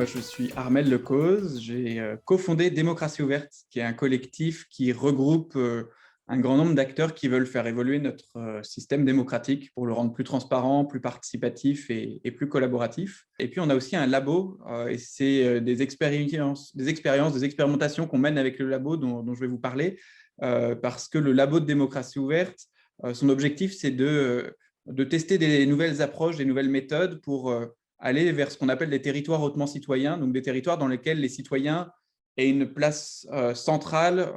moi je suis Armel Lecause. J'ai cofondé Démocratie Ouverte, qui est un collectif qui regroupe un grand nombre d'acteurs qui veulent faire évoluer notre système démocratique pour le rendre plus transparent, plus participatif et plus collaboratif. Et puis on a aussi un labo, et c'est des expérimentations qu'on mène avec le labo dont je vais vous parler, parce que le labo de Démocratie Ouverte, son objectif c'est de tester des nouvelles approches, des nouvelles méthodes pour aller vers ce qu'on appelle des territoires hautement citoyens, donc des territoires dans lesquels les citoyens aient une place centrale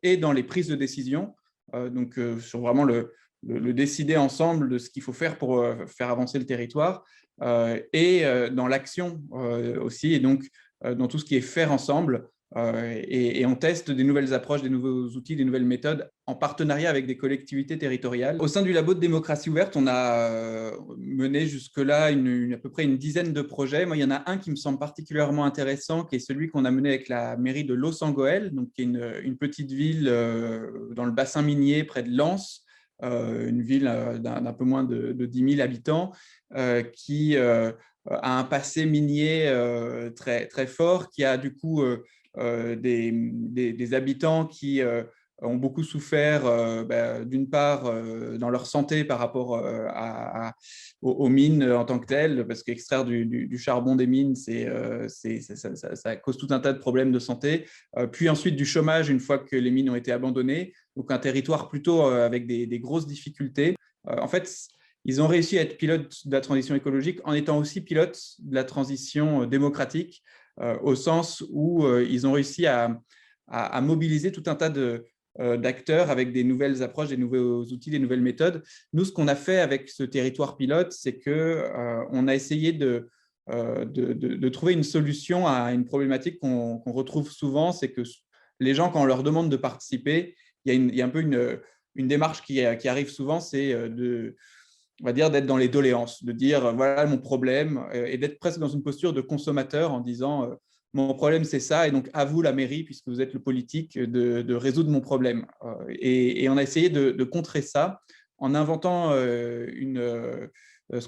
et dans les prises de décision, sur vraiment le décider ensemble de ce qu'il faut faire pour faire avancer le territoire, et dans l'action aussi, et donc dans tout ce qui est faire ensemble. Et on teste des nouvelles approches, des nouveaux outils, des nouvelles méthodes en partenariat avec des collectivités territoriales. Au sein du labo de Démocratie Ouverte, on a mené jusque-là à peu près une dizaine de projets. Moi, il y en a un qui me semble particulièrement intéressant, qui est celui qu'on a mené avec la mairie de Loos-en-Gohelle, donc qui est une petite ville dans le bassin minier près de Lens, une ville d'un peu moins de 10 000 habitants, qui a un passé minier très, très fort, qui a du coup des habitants qui ont beaucoup souffert, d'une part, dans leur santé par rapport aux mines en tant que telles, parce qu'extraire du charbon des mines, ça cause tout un tas de problèmes de santé. Puis ensuite du chômage une fois que les mines ont été abandonnées, donc un territoire plutôt avec des grosses difficultés. En fait, ils ont réussi à être pilotes de la transition écologique en étant aussi pilotes de la transition démocratique, au sens où ils ont réussi à mobiliser tout un tas d'acteurs avec des nouvelles approches, des nouveaux outils, des nouvelles méthodes. Nous, ce qu'on a fait avec ce territoire pilote, c'est qu'on a essayé de trouver une solution à une problématique qu'on retrouve souvent, c'est que les gens, quand on leur demande de participer, il y a un peu une démarche qui arrive souvent, c'est on va dire, d'être dans les doléances, de dire voilà mon problème, et d'être presque dans une posture de consommateur en disant mon problème c'est ça, et donc à vous la mairie, puisque vous êtes le politique, de résoudre mon problème. Et on a essayé de contrer ça en inventant ce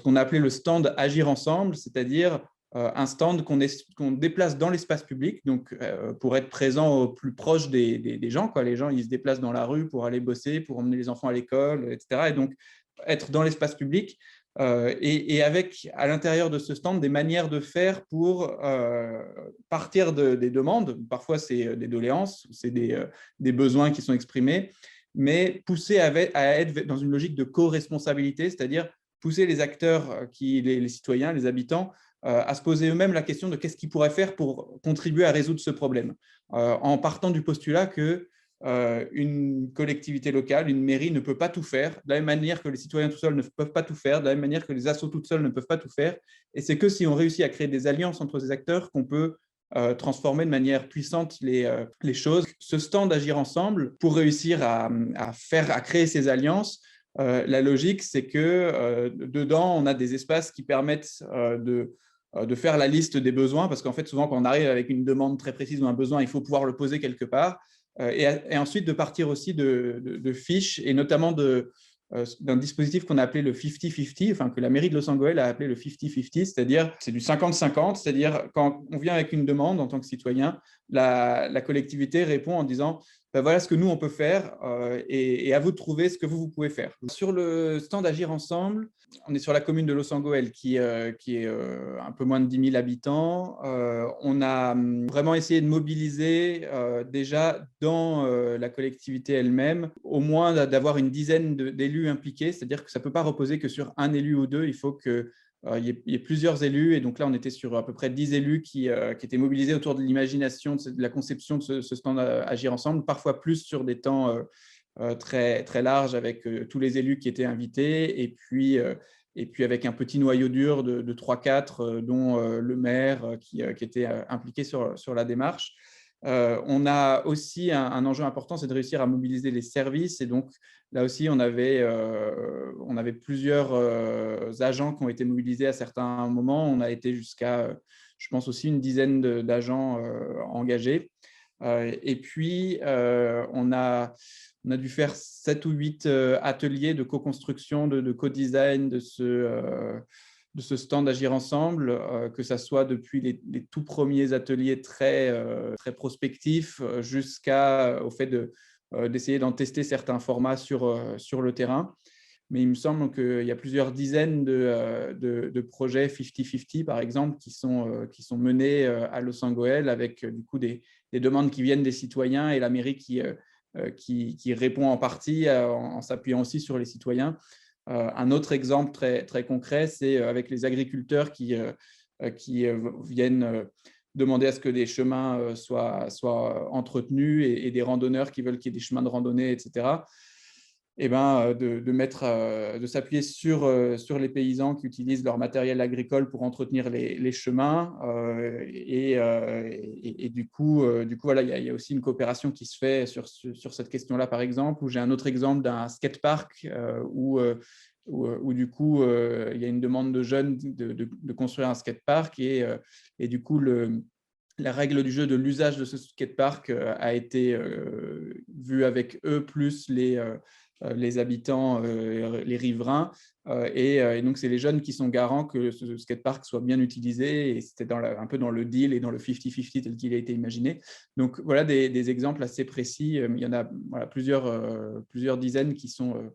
qu'on a appelé le stand Agir ensemble, c'est-à-dire un stand qu'on déplace dans l'espace public, donc pour être présent au plus proche des gens, quoi. Les gens, ils se déplacent dans la rue pour aller bosser, pour emmener les enfants à l'école, etc. Et donc, être dans l'espace public, et avec à l'intérieur de ce stand des manières de faire pour partir des demandes. Parfois, c'est des doléances, c'est des besoins qui sont exprimés, mais pousser à être dans une logique de co-responsabilité, c'est-à-dire pousser les acteurs, les citoyens, les habitants, à se poser eux-mêmes la question de qu'est-ce qu'ils pourraient faire pour contribuer à résoudre ce problème, en partant du postulat que une collectivité locale, une mairie ne peut pas tout faire, de la même manière que les citoyens tout seuls ne peuvent pas tout faire, de la même manière que les assos toutes seules ne peuvent pas tout faire. Et c'est que si on réussit à créer des alliances entre ces acteurs qu'on peut transformer de manière puissante les choses. Ce stand d'agir ensemble, pour réussir à créer ces alliances, la logique, c'est que dedans, on a des espaces qui permettent de faire la liste des besoins, parce qu'en fait, souvent, quand on arrive avec une demande très précise ou un besoin, il faut pouvoir le poser quelque part. Et ensuite de partir aussi de fiches, et notamment d'un dispositif qu'on a appelé le 50-50, enfin que la mairie de Loos-en-Gohelle a appelé le 50-50, c'est-à-dire c'est du 50-50, c'est-à-dire quand on vient avec une demande en tant que citoyen, la collectivité répond en disant ben voilà ce que nous on peut faire, et à vous de trouver ce que vous pouvez faire. Sur le stand Agir ensemble, on est sur la commune de Loos-en-Gohelle qui est un peu moins de 10 000 habitants. On a vraiment essayé de mobiliser déjà dans la collectivité elle-même au moins d'avoir une dizaine d'élus impliqués, c'est-à-dire que ça ne peut pas reposer que sur un élu ou deux, il faut qu'il y ait plusieurs élus. Et donc là, on était sur à peu près 10 élus qui étaient mobilisés autour de l'imagination, de la conception de ce stand Agir ensemble, parfois plus sur des temps très, très large avec tous les élus qui étaient invités, et puis avec un petit noyau dur de 3-4, dont le maire qui était impliqué sur la démarche. On a aussi un enjeu important, c'est de réussir à mobiliser les services, et donc là aussi on avait plusieurs agents qui ont été mobilisés à certains moments. On a été jusqu'à, je pense aussi, une dizaine d'agents engagés. Et puis, on a dû faire 7 ou 8 ateliers de co-construction, de co-design de ce stand Agir ensemble, que ça soit depuis les tout premiers ateliers très prospectifs jusqu'au fait d'essayer d'en tester certains formats sur le terrain. Mais il me semble qu'il y a plusieurs dizaines de projets 50-50, par exemple, qui sont menés à Los Angeles avec du coup des demandes qui viennent des citoyens et la mairie qui répond en partie en s'appuyant aussi sur les citoyens. Un autre exemple très concret, c'est avec les agriculteurs qui viennent demander à ce que des chemins soient entretenus et des randonneurs qui veulent qu'il y ait des chemins de randonnée, etc. Et ben, de s'appuyer sur les paysans qui utilisent leur matériel agricole pour entretenir les chemins. Et du coup, voilà, il y a aussi une coopération qui se fait sur cette question-là, par exemple. Où j'ai un autre exemple d'un skatepark où du coup, il y a une demande de jeunes de construire un skatepark. Et du coup, la règle du jeu de l'usage de ce skatepark a été vue avec eux, plus les habitants, les riverains. Et donc, c'est les jeunes qui sont garants que ce skatepark soit bien utilisé. Et c'était un peu dans le deal et dans le 50-50 tel qu'il a été imaginé. Donc, voilà des exemples assez précis. Il y en a plusieurs dizaines qui sont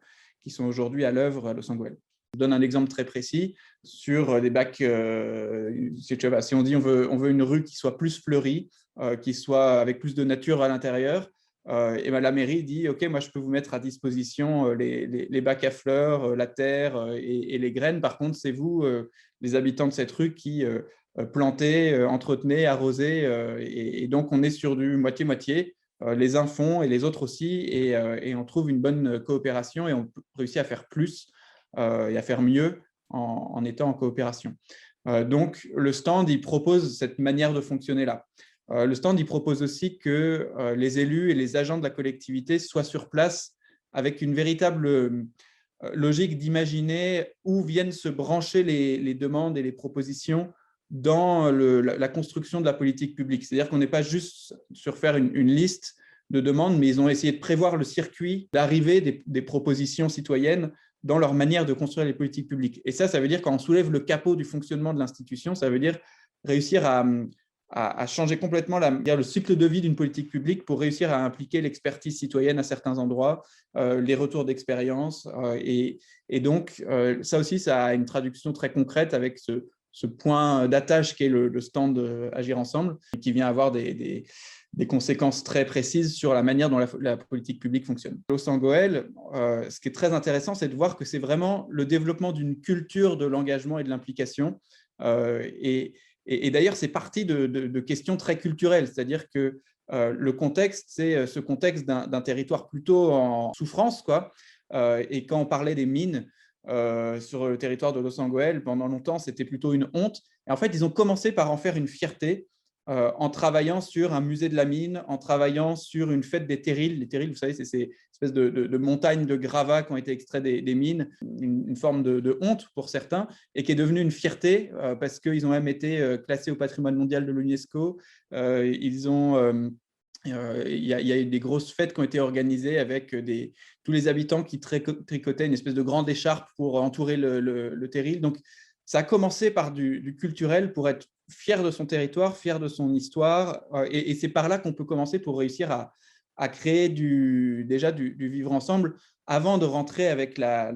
aujourd'hui à l'œuvre à Los Angeles. Je donne un exemple très précis sur des bacs. Si on dit on veut une rue qui soit plus fleurie, qui soit avec plus de nature à l'intérieur, et ben la mairie dit ok, moi je peux vous mettre à disposition les bacs à fleurs, la terre et les graines. Par contre, c'est vous, les habitants de cette rue, qui plantez, entretenez, arrosez. Et donc on est sur du moitié-moitié. Les uns font et les autres aussi, et on trouve une bonne coopération et on réussit à faire plus et à faire mieux en étant en coopération. Donc, le stand, il propose cette manière de fonctionner-là. Le stand, il propose aussi que les élus et les agents de la collectivité soient sur place avec une véritable logique d'imaginer où viennent se brancher les demandes et les propositions dans la construction de la politique publique. C'est-à-dire qu'on n'est pas juste sur faire une liste de demandes, mais ils ont essayé de prévoir le circuit d'arrivée des propositions citoyennes dans leur manière de construire les politiques publiques. Et ça veut dire, quand on soulève le capot du fonctionnement de l'institution, ça veut dire réussir à changer complètement le cycle de vie d'une politique publique pour réussir à impliquer l'expertise citoyenne à certains endroits, les retours d'expérience. Et donc, ça aussi, ça a une traduction très concrète avec ce point d'attache qui est le stand Agir ensemble, qui vient avoir des conséquences très précises sur la manière dont la politique publique fonctionne. Los Angeles, ce qui est très intéressant, c'est de voir que c'est vraiment le développement d'une culture de l'engagement et de l'implication. Et d'ailleurs, c'est parti de questions très culturelles, c'est-à-dire que le contexte, c'est ce contexte d'un territoire plutôt en souffrance, quoi. Et quand on parlait des mines sur le territoire de Los Angeles, pendant longtemps, c'était plutôt une honte. Et en fait, ils ont commencé par en faire une fierté, en travaillant sur un musée de la mine, en travaillant sur une fête des terrils. Les terrils, vous savez, c'est ces espèces de montagnes de gravats qui ont été extraits des mines, une forme de honte pour certains, et qui est devenue une fierté parce qu'ils ont même été classés au patrimoine mondial de l'UNESCO. Il y a eu des grosses fêtes qui ont été organisées avec tous les habitants qui tricotaient une espèce de grande écharpe pour entourer le terril. Donc, ça a commencé par du culturel pour être fier de son territoire, fier de son histoire. Et c'est par là qu'on peut commencer pour réussir à créer déjà du vivre ensemble avant de rentrer avec la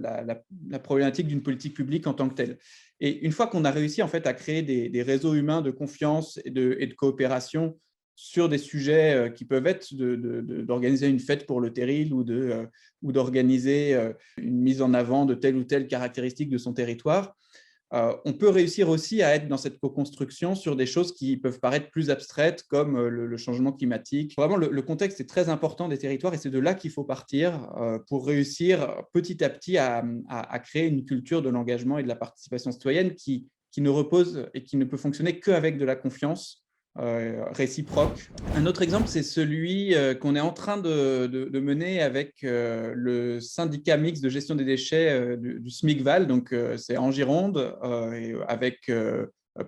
problématique d'une politique publique en tant que telle. Et une fois qu'on a réussi en fait à créer des réseaux humains de confiance et de coopération sur des sujets qui peuvent être d'organiser une fête pour le terril ou d'organiser une mise en avant de telle ou telle caractéristique de son territoire, on peut réussir aussi à être dans cette co-construction sur des choses qui peuvent paraître plus abstraites, comme le changement climatique. Vraiment, le contexte est très important des territoires, et c'est de là qu'il faut partir pour réussir petit à petit à créer une culture de l'engagement et de la participation citoyenne qui ne repose et qui ne peut fonctionner qu'avec de la confiance réciproque. Un autre exemple, c'est celui qu'on est en train de mener avec le syndicat mixte de gestion des déchets du SMICVAL. Donc, c'est en Gironde, avec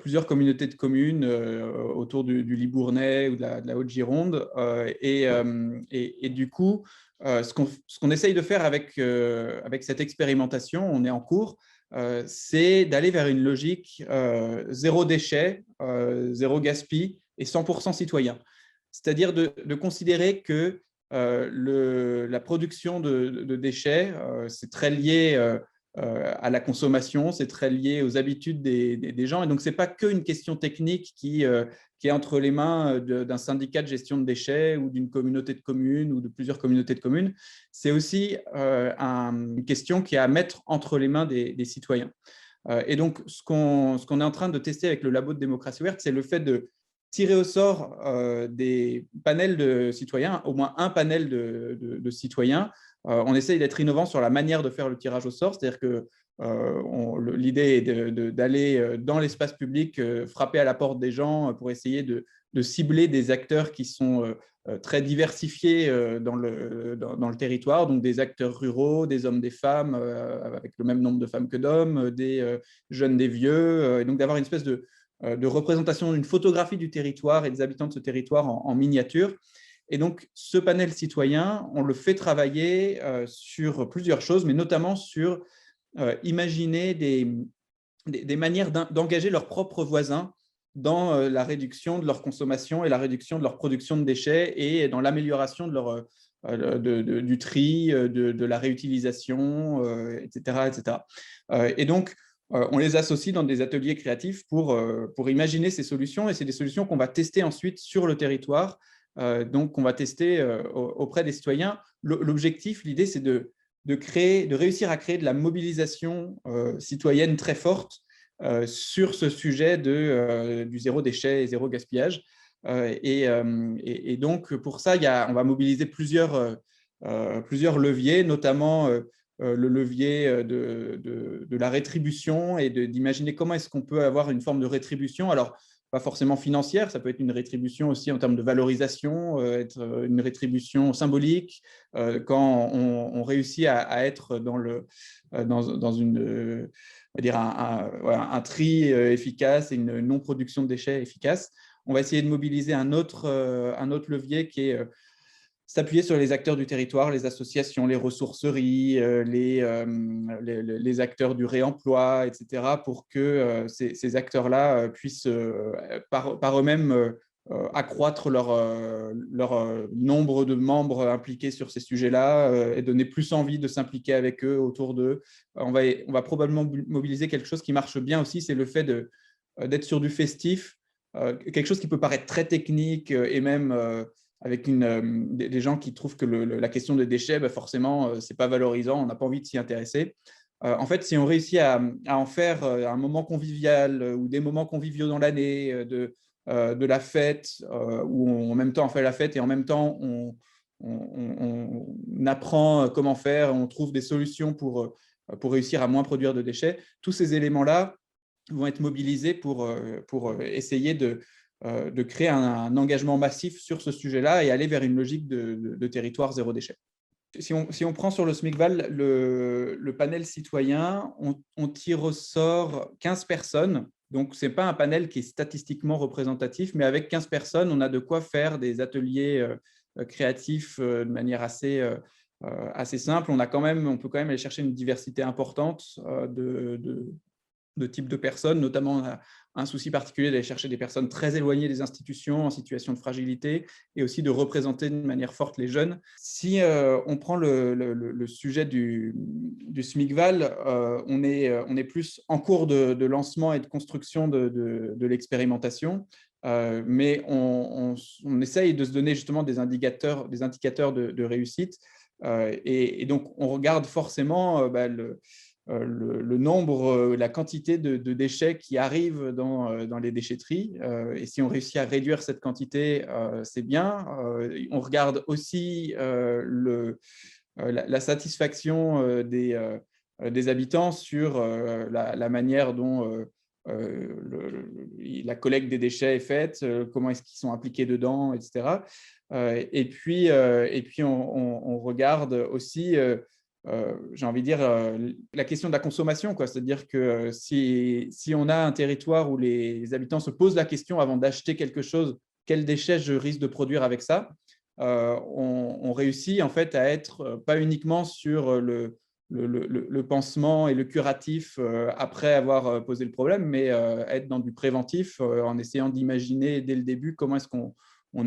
plusieurs communautés de communes autour du Libournais ou de la Haute-Gironde. Et du coup, ce qu'on essaye de faire avec cette expérimentation, on est en cours, c'est d'aller vers une logique zéro déchet, zéro gaspille et 100% citoyen. C'est-à-dire de considérer que la production de déchets, c'est très lié à la consommation, c'est très lié aux habitudes des gens. Et donc, ce n'est pas qu'une question technique qui est entre les mains d'un syndicat de gestion de déchets ou d'une communauté de communes ou de plusieurs communautés de communes. C'est aussi une question qui est à mettre entre les mains des citoyens. Et donc, ce qu'on est en train de tester avec le labo de démocratie ouverte, c'est le fait de tirer au sort des panels de citoyens, au moins un panel de citoyens. On essaye d'être innovant sur la manière de faire le tirage au sort, c'est-à-dire que l'idée est d'aller dans l'espace public, frapper à la porte des gens pour essayer de cibler des acteurs qui sont très diversifiés dans le territoire, donc des acteurs ruraux, des hommes, des femmes, avec le même nombre de femmes que d'hommes, des jeunes, des vieux, et donc d'avoir une espèce de représentation d'une photographie du territoire et des habitants de ce territoire en miniature. Et donc, ce panel citoyen, on le fait travailler sur plusieurs choses, mais notamment sur imaginer des manières d'engager leurs propres voisins dans la réduction de leur consommation et la réduction de leur production de déchets et dans l'amélioration du tri, de la réutilisation, etc. etc. Et donc, on les associe dans des ateliers créatifs pour imaginer ces solutions. Et c'est des solutions qu'on va tester ensuite sur le territoire. Donc, on va tester auprès des citoyens. L'objectif, l'idée, c'est de réussir à créer de la mobilisation citoyenne très forte sur ce sujet du zéro déchet et zéro gaspillage. Et donc, pour ça, on va mobiliser plusieurs leviers, notamment le levier de la rétribution et d'imaginer comment est-ce qu'on peut avoir une forme de rétribution. Alors, pas forcément financière, ça peut être une rétribution aussi en termes de valorisation, être une rétribution symbolique, quand on réussit à être dans une, on va dire un tri efficace et une non-production de déchets efficace. On va essayer de mobiliser un autre levier qui est s'appuyer sur les acteurs du territoire, les associations, les ressourceries, les acteurs du réemploi, etc., pour que ces acteurs-là puissent par eux-mêmes accroître leur nombre de membres impliqués sur ces sujets-là et donner plus envie de s'impliquer avec eux, autour d'eux. On va probablement mobiliser quelque chose qui marche bien aussi, c'est le fait d'être sur du festif, quelque chose qui peut paraître très technique et même avec des gens qui trouvent que la question des déchets, forcément, ce n'est pas valorisant, on n'a pas envie de s'y intéresser. En fait, si on réussit à en faire un moment convivial ou des moments conviviaux dans l'année, de la fête, où en même temps on fait la fête et en même temps on apprend comment faire, on trouve des solutions pour réussir à moins produire de déchets, tous ces éléments-là vont être mobilisés pour essayer de créer un engagement massif sur ce sujet-là et aller vers une logique de territoire zéro déchet. Si on prend sur le SMICVAL le panel citoyen, on tire au sort 15 personnes. Donc, ce n'est pas un panel qui est statistiquement représentatif, mais avec 15 personnes, on a de quoi faire des ateliers créatifs de manière assez simple. On peut quand même aller chercher une diversité importante de types de personnes, notamment on a un souci particulier d'aller chercher des personnes très éloignées des institutions, en situation de fragilité, et aussi de représenter de manière forte les jeunes. Si on prend le sujet du SMICVAL, on est plus en cours de lancement et de construction de l'expérimentation, mais on essaye de se donner justement des indicateurs de réussite, et donc on regarde forcément le nombre, la quantité de déchets qui arrivent dans les déchetteries. Et si on réussit à réduire cette quantité, c'est bien. On regarde aussi la satisfaction des habitants sur la manière dont la collecte des déchets est faite, comment est-ce qu'ils sont impliqués dedans, etc. Et puis on regarde aussi j'ai envie de dire, la question de la consommation, quoi. C'est-à-dire que si on a un territoire où les habitants se posent la question avant d'acheter quelque chose, quels déchets je risque de produire avec ça, on réussit en fait à être pas uniquement sur le pansement et le curatif après avoir posé le problème, mais être dans du préventif en essayant d'imaginer dès le début comment est-ce qu'on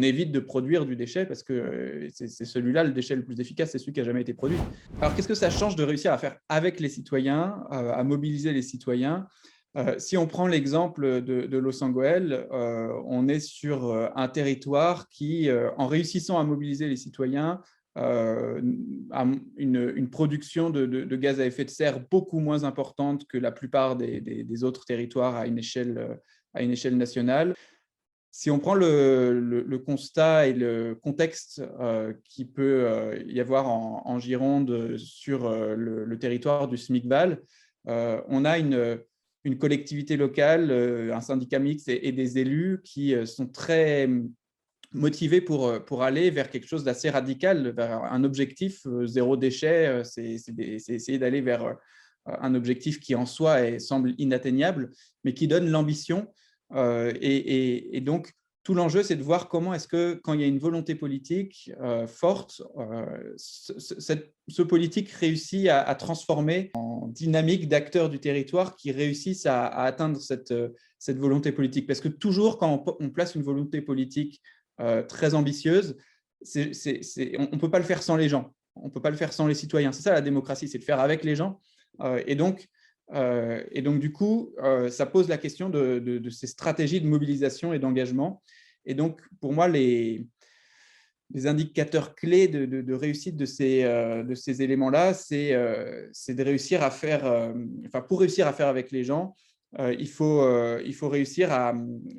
évite de produire du déchet, parce que c'est celui-là le déchet le plus efficace, c'est celui qui n'a jamais été produit. Alors, qu'est-ce que ça change de réussir à faire avec les citoyens, à mobiliser les citoyens? Si on prend l'exemple de Losangoël, on est sur un territoire qui, en réussissant à mobiliser les citoyens, a une production de gaz à effet de serre beaucoup moins importante que la plupart des autres territoires à une échelle nationale. Si on prend le constat et le contexte qui peut y avoir en Gironde sur le territoire du SMIC-Val, on a une collectivité locale, un syndicat mixte et des élus qui sont très motivés pour aller vers quelque chose d'assez radical, vers un objectif zéro déchet. C'est essayer d'aller vers un objectif qui en soi semble inatteignable, mais qui donne l'ambition. Et donc, tout l'enjeu, c'est de voir comment est-ce que, quand il y a une volonté politique forte, ce politique réussit à transformer en dynamique d'acteurs du territoire qui réussissent à atteindre cette volonté politique. Parce que toujours, quand on place une volonté politique très ambitieuse, on ne peut pas le faire sans les gens, on ne peut pas le faire sans les citoyens. C'est ça la démocratie, c'est de faire avec les gens. Et donc, du coup, ça pose la question de ces stratégies de mobilisation et d'engagement. Et donc, pour moi, les indicateurs clés de réussite de ces éléments-là, c'est de réussir à faire, pour réussir à faire avec les gens, il faut réussir à,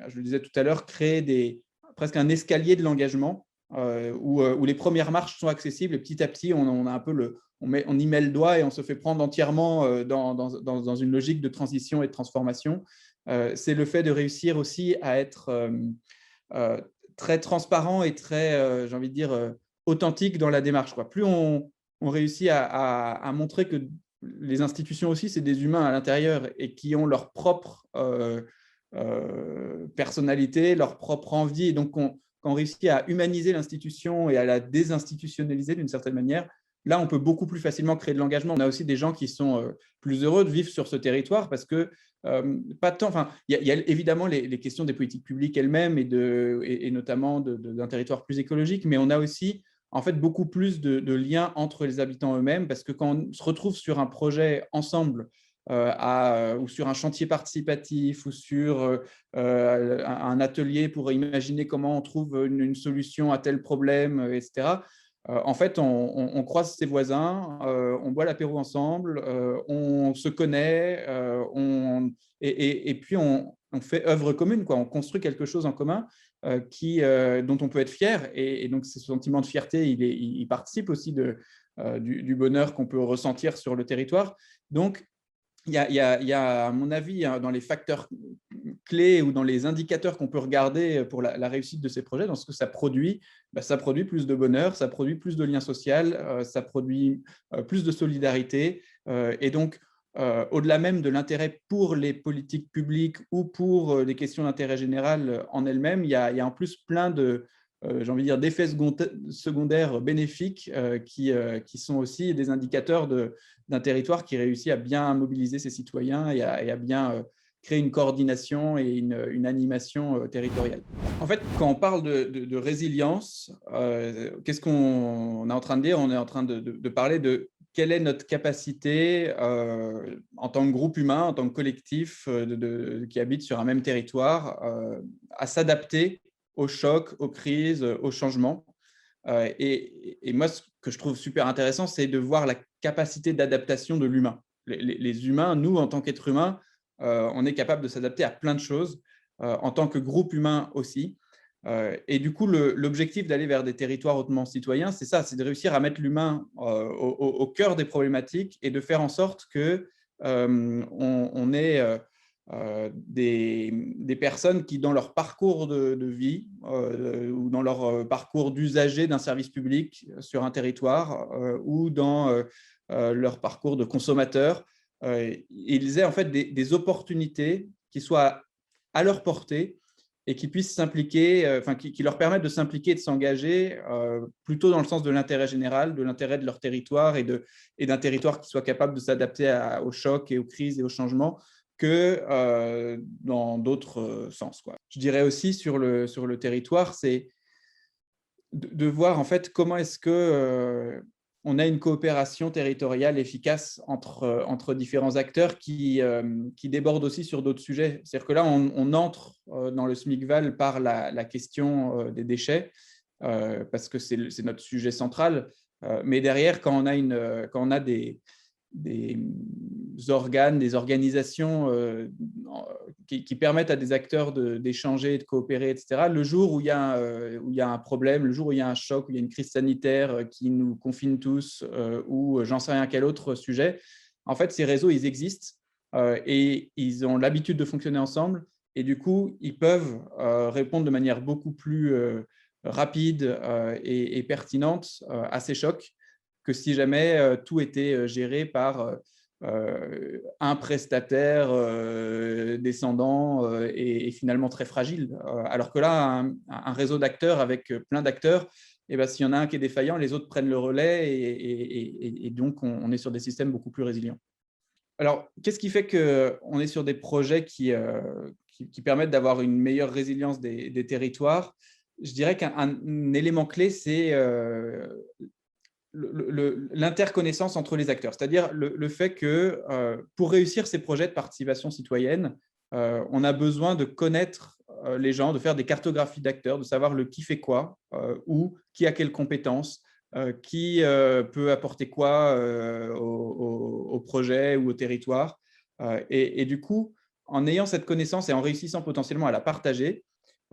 je le disais tout à l'heure, créer presque un escalier de l'engagement où les premières marches sont accessibles et petit à petit, on a un peu on y met le doigt et on se fait prendre entièrement dans une logique de transition et de transformation. C'est le fait de réussir aussi à être très transparent et très, j'ai envie de dire, authentique dans la démarche, quoi. Plus on réussit à montrer que les institutions aussi, c'est des humains à l'intérieur et qui ont leur propre personnalité, leur propre envie, et donc quand on réussit à humaniser l'institution et à la désinstitutionnaliser d'une certaine manière, là, on peut beaucoup plus facilement créer de l'engagement. On a aussi des gens qui sont plus heureux de vivre sur ce territoire parce que pas tant. Enfin, il y a évidemment les questions des politiques publiques elles-mêmes et notamment d'un territoire plus écologique, mais on a aussi en fait beaucoup plus de liens entre les habitants eux-mêmes, parce que quand on se retrouve sur un projet ensemble ou sur un chantier participatif ou sur un atelier pour imaginer comment on trouve une solution à tel problème, etc. En fait, on croise ses voisins, on boit l'apéro ensemble, on se connaît, et puis on fait œuvre commune, quoi. On construit quelque chose en commun dont on peut être fier. Et donc, ce sentiment de fierté, il participe aussi du bonheur qu'on peut ressentir sur le territoire. Donc, il y a, à mon avis, dans les facteurs clés ou dans les indicateurs qu'on peut regarder pour la réussite de ces projets, dans ce que ça produit, ça produit plus de bonheur, ça produit plus de liens sociaux, ça produit plus de solidarité. Et donc, au-delà même de l'intérêt pour les politiques publiques ou pour les questions d'intérêt général en elles-mêmes, il y a en plus plein j'ai envie de dire, d'effets secondaires bénéfiques qui sont aussi des indicateurs d'un territoire qui réussit à bien mobiliser ses citoyens et à bien créer une coordination et une animation territoriale. En fait, quand on parle de résilience, qu'est-ce qu'on est en train de dire? On est en train de parler de quelle est notre capacité en tant que groupe humain, en tant que collectif qui habite sur un même territoire, à s'adapter aux chocs, aux crises, aux changements. Et moi, ce que je trouve super intéressant, c'est de voir la capacité d'adaptation de l'humain. Les humains, nous, en tant qu'êtres humains, on est capable de s'adapter à plein de choses, en tant que groupe humain aussi. Et du coup, l'objectif d'aller vers des territoires hautement citoyens, c'est ça, c'est de réussir à mettre l'humain au cœur des problématiques et de faire en sorte que on ait des personnes qui, dans leur parcours de vie ou dans leur parcours d'usager d'un service public sur un territoire ou dans leur parcours de consommateur, ils aient en fait des opportunités qui soient à leur portée et qui puissent s'impliquer, qui leur permettent de s'impliquer et de s'engager plutôt dans le sens de l'intérêt général, de l'intérêt de leur territoire et d'un territoire qui soit capable de s'adapter aux chocs et aux crises et aux changements que dans d'autres sens, quoi. Je dirais aussi sur le territoire, c'est de voir en fait comment est-ce que on a une coopération territoriale efficace entre différents acteurs qui débordent aussi sur d'autres sujets. C'est-à-dire que là, on entre dans le SMICVAL par la question des déchets, parce que c'est notre sujet central. Mais derrière, quand on a des organes, des organisations qui permettent à des acteurs d'échanger, de coopérer, etc. Le jour où il y a un problème, le jour où il y a un choc, où il y a une crise sanitaire qui nous confine tous, ou j'en sais rien quel autre sujet, en fait, ces réseaux, ils existent et ils ont l'habitude de fonctionner ensemble. Et du coup, ils peuvent répondre de manière beaucoup plus rapide et pertinente à ces chocs que si jamais tout était géré par un prestataire descendant et finalement très fragile. Alors que là, un réseau d'acteurs avec plein d'acteurs, eh ben, s'il y en a un qui est défaillant, les autres prennent le relais et donc on est sur des systèmes beaucoup plus résilients. Alors, qu'est-ce qui fait qu'on est sur des projets qui permettent d'avoir une meilleure résilience des territoires? Je dirais qu'un élément clé, c'est l'interconnaissance entre les acteurs, c'est-à-dire le fait que pour réussir ces projets de participation citoyenne, on a besoin de connaître les gens, de faire des cartographies d'acteurs, de savoir le qui fait quoi, où, qui a quelles compétences, qui peut apporter quoi au projet ou au territoire. Et du coup, en ayant cette connaissance et en réussissant potentiellement à la partager,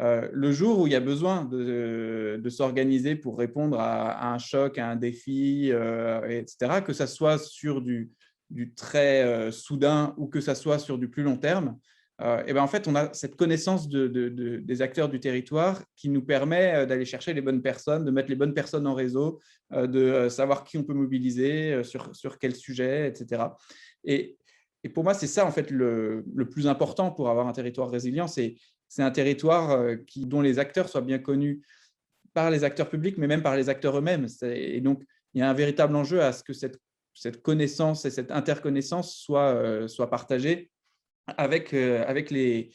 le jour où il y a besoin de s'organiser pour répondre à un choc, à un défi, etc., que ça soit sur du très soudain ou que ça soit sur du plus long terme, et ben en fait, on a cette connaissance des acteurs du territoire qui nous permet d'aller chercher les bonnes personnes, de mettre les bonnes personnes en réseau, de savoir qui on peut mobiliser, sur quel sujet, etc. Et, et pour moi, c'est ça en fait le plus important pour avoir un territoire résilient, c'est un territoire dont les acteurs soient bien connus par les acteurs publics, mais même par les acteurs eux-mêmes. Et donc, il y a un véritable enjeu à ce que cette connaissance et cette interconnaissance soient partagées avec les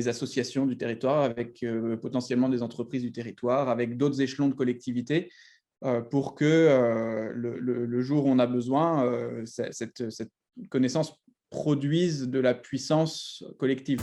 associations du territoire, avec potentiellement des entreprises du territoire, avec d'autres échelons de collectivités, pour que le jour où on a besoin, cette connaissance produise de la puissance collective.